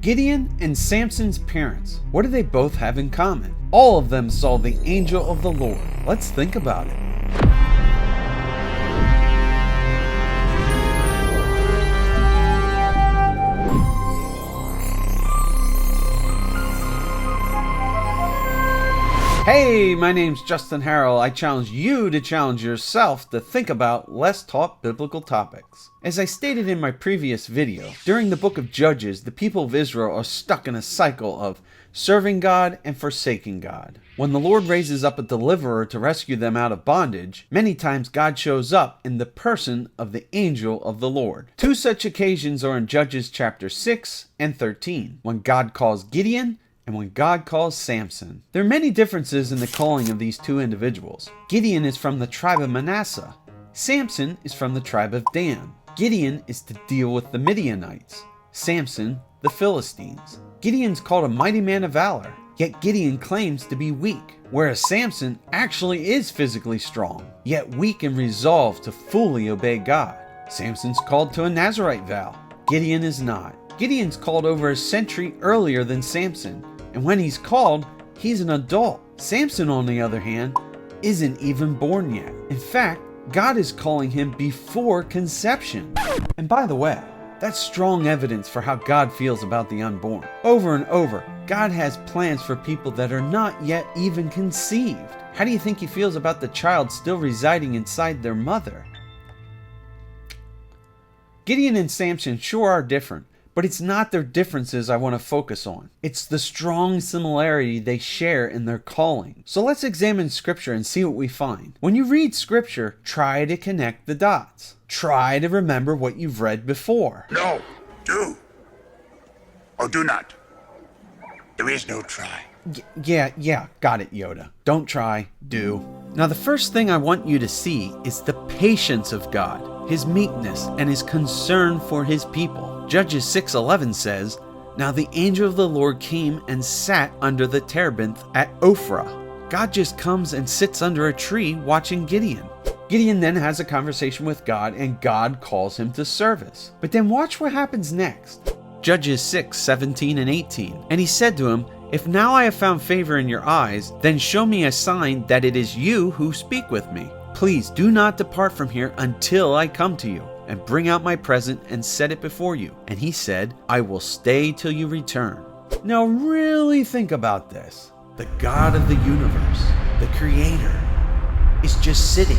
Gideon and Samson's parents, what do they both have in common? All of them saw the angel of the Lord. Let's think about it. Hey, my name's Justin Harrell. I challenge you to challenge yourself to think about less taught biblical topics. As I stated in my previous video, during the book of Judges, the people of Israel are stuck in a cycle of serving God and forsaking God. When the Lord raises up a deliverer to rescue them out of bondage, many times God shows up in the person of the angel of the Lord. Two such occasions are in Judges chapter 6 and 13, when God calls Gideon and when God calls Samson. There are many differences in the calling of these two individuals. Gideon is from the tribe of Manasseh. Samson is from the tribe of Dan. Gideon is to deal with the Midianites. Samson, the Philistines. Gideon's called a mighty man of valor, yet Gideon claims to be weak, whereas Samson actually is physically strong, yet weak in resolve to fully obey God. Samson's called to a Nazirite vow. Gideon is not. Gideon's called over a century earlier than Samson, and when he's called, he's an adult. Samson, on the other hand, isn't even born yet. In fact, God is calling him before conception. And by the way, that's strong evidence for how God feels about the unborn. Over and over, God has plans for people that are not yet even conceived. How do you think he feels about the child still residing inside their mother? Gideon and Samson sure are different, but it's not their differences I want to focus on. It's the strong similarity they share in their calling. So let's examine Scripture and see what we find. When you read Scripture, try to connect the dots. Try to remember what you've read before. No, do. Or do not. There is no try. Yeah, got it, Yoda. Don't try, do. Now the first thing I want you to see is the patience of God, his meekness, and his concern for his people. Judges 6:11 says, "Now the angel of the Lord came and sat under the terebinth at Ophrah." God just comes and sits under a tree watching Gideon. Gideon then has a conversation with God, and God calls him to service. But then watch what happens next. Judges 6:17 and 18. "And he said to him, 'If now I have found favor in your eyes, then show me a sign that it is you who speak with me. Please do not depart from here until I come to you, and bring out my present and set it before you.' And he said, 'I will stay till you return.'" Now really think about this. The God of the universe, the Creator, is just sitting,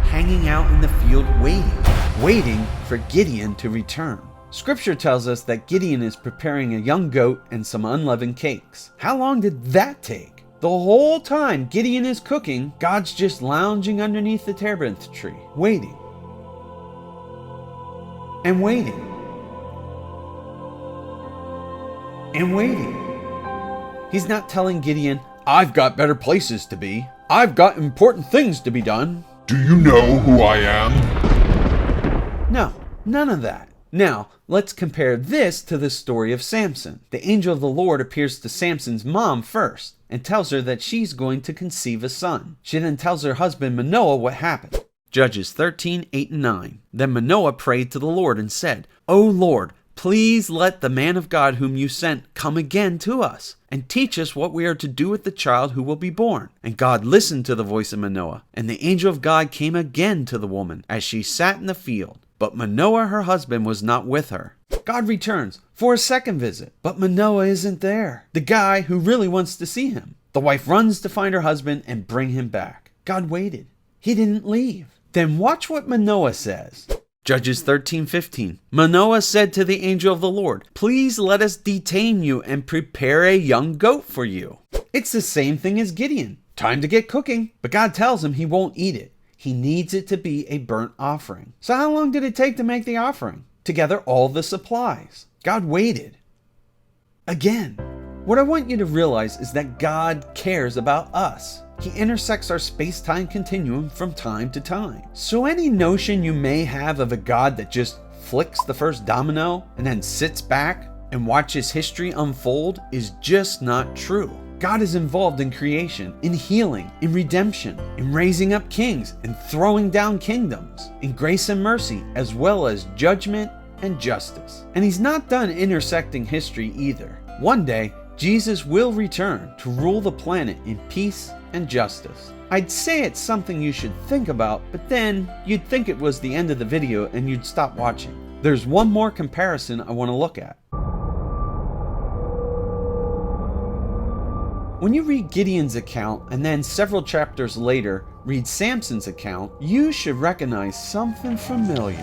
hanging out in the field waiting for Gideon to return. Scripture tells us that Gideon is preparing a young goat and some unleavened cakes. How long did that take? The whole time Gideon is cooking, God's just lounging underneath the terebinth tree, waiting. And waiting. And waiting. He's not telling Gideon, "I've got better places to be. I've got important things to be done." Do you know who I am? No, none of that. Now, let's compare this to the story of Samson. The angel of the Lord appears to Samson's mom first and tells her that she's going to conceive a son. She then tells her husband Manoah what happened. Judges 13:8 and 9. "Then Manoah prayed to the Lord and said, 'O Lord, please let the man of God whom you sent come again to us and teach us what we are to do with the child who will be born.' And God listened to the voice of Manoah, and the angel of God came again to the woman as she sat in the field. But Manoah, her husband, was not with her. God returns for a second visit, but Manoah isn't there, the guy who really wants to see him. The wife runs to find her husband and bring him back. God waited. He didn't leave. Then watch what Manoah says. Judges 13:15. "Manoah said to the angel of the Lord, 'Please let us detain you and prepare a young goat for you.'" It's the same thing as Gideon. Time to get cooking, but God tells him he won't eat it. He needs it to be a burnt offering. So how long did it take to make the offering? To gather all the supplies. God waited. Again, what I want you to realize is that God cares about us. He intersects our space-time continuum from time to time. So any notion you may have of a God that just flicks the first domino and then sits back and watches history unfold is just not true. God is involved in creation, in healing, in redemption, in raising up kings and throwing down kingdoms, in grace and mercy, as well as judgment and justice. And he's not done intersecting history either. One day, Jesus will return to rule the planet in peace and justice. I'd say it's something you should think about, but then you'd think it was the end of the video and you'd stop watching. There's one more comparison I want to look at. When you read Gideon's account and then several chapters later read Samson's account, you should recognize something familiar.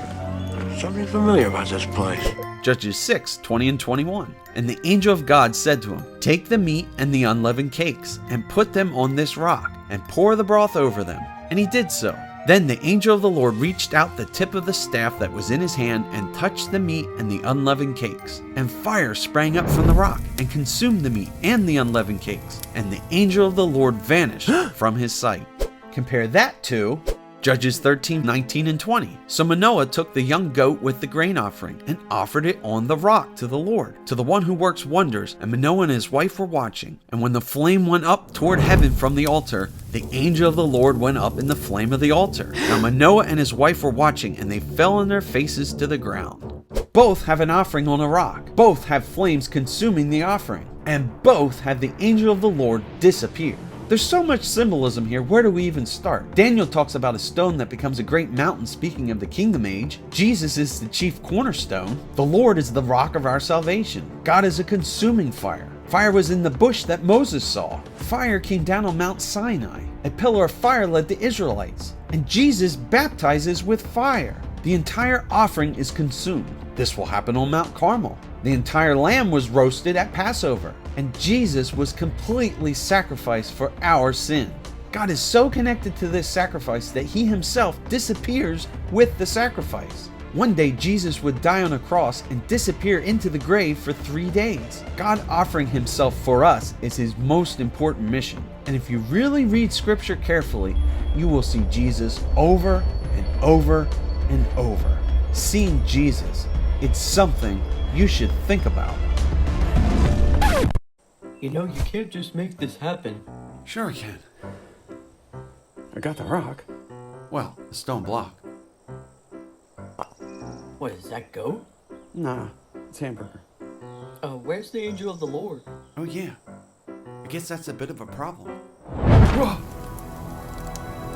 Something familiar about this place. Judges 6:20 and 21. And the angel of God said to him, "Take the meat and the unleavened cakes, and put them on this rock, and pour the broth over them." And he did so. Then the angel of the Lord reached out the tip of the staff that was in his hand and touched the meat and the unleavened cakes. And fire sprang up from the rock and consumed the meat and the unleavened cakes. And the angel of the Lord vanished from his sight. Compare that to Judges 13:19 and 20. So Manoah took the young goat with the grain offering and offered it on the rock to the Lord, to the one who works wonders. And Manoah and his wife were watching. And when the flame went up toward heaven from the altar, the angel of the Lord went up in the flame of the altar. Now Manoah and his wife were watching, and they fell on their faces to the ground. Both have an offering on a rock. Both have flames consuming the offering. And both have the angel of the Lord disappear. There's so much symbolism here, where do we even start? Daniel talks about a stone that becomes a great mountain, speaking of the kingdom age. Jesus is the chief cornerstone. The Lord is the rock of our salvation. God is a consuming fire. Fire was in the bush that Moses saw. Fire came down on Mount Sinai. A pillar of fire led the Israelites. And Jesus baptizes with fire. The entire offering is consumed. This will happen on Mount Carmel. The entire lamb was roasted at Passover. And Jesus was completely sacrificed for our sin. God is so connected to this sacrifice that he himself disappears with the sacrifice. One day Jesus would die on a cross and disappear into the grave for 3 days. God offering himself for us is his most important mission. And if you really read scripture carefully, you will see Jesus over and over and over. Seeing Jesus, it's something you should think about. You know, you can't just make this happen. Sure I can. I got the rock. Well, a stone block. What, is that goat? Nah, it's hamburger. Where's the angel of the Lord? Oh yeah. I guess that's a bit of a problem.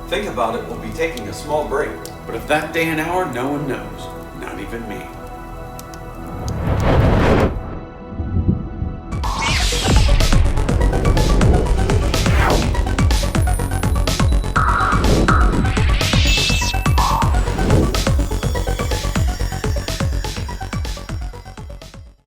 Think about it, we'll be taking a small break. But if that day and hour, no one knows. Not even me.